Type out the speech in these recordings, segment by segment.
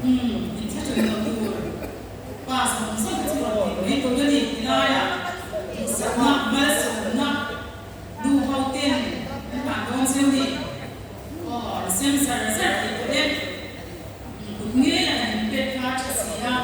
intact ng tour. Pas mo sa tour ni to gani inaya. Sama malas na du houten na don sendi. Oh, sem sar ito din. Ngayon ang pet catch siya.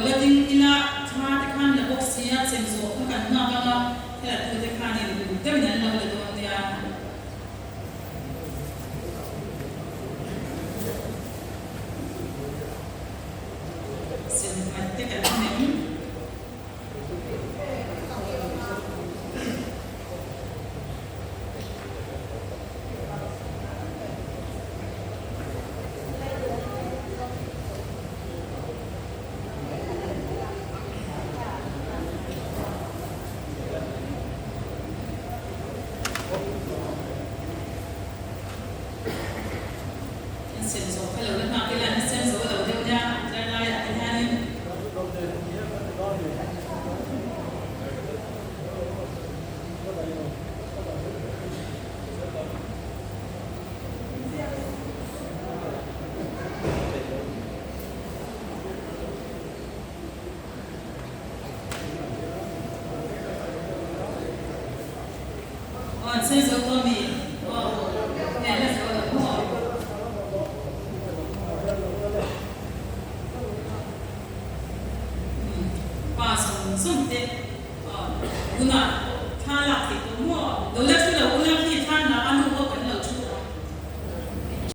Letting ina tama kan na box siya senso kan na mga kaya to the kan ni dum na lang do dia sen mate kan ni senso kalau nak makilan senso kalau dia jangan layak ini senso kami something guna thala ki to mo do la tu la